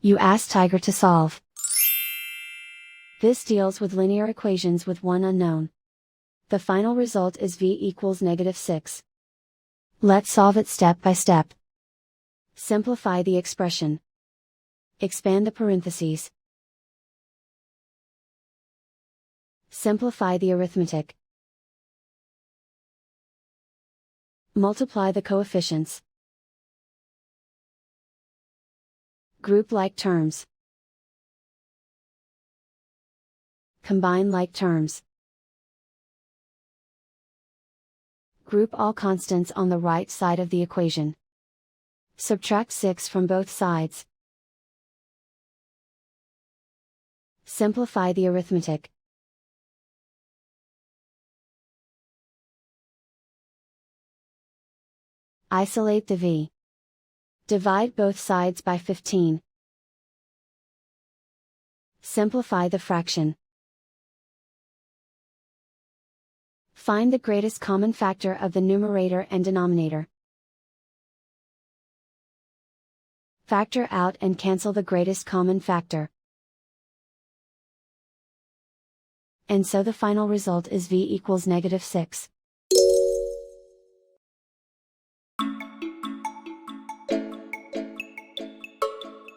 You ask Tiger to solve. This deals with linear equations with one unknown. The final result is v equals -6. Let's solve it step by step. Simplify the expression. Expand the parentheses. Simplify the arithmetic. Multiply the coefficients. Group like terms. Combine like terms. Group all constants on the right side of the equation. Subtract 6 from both sides. Simplify the arithmetic. Isolate the v. Divide both sides by 15. Simplify the fraction. Find the greatest common factor of the numerator and denominator. Factor out and cancel the greatest common factor. And so the final result is v equals -6.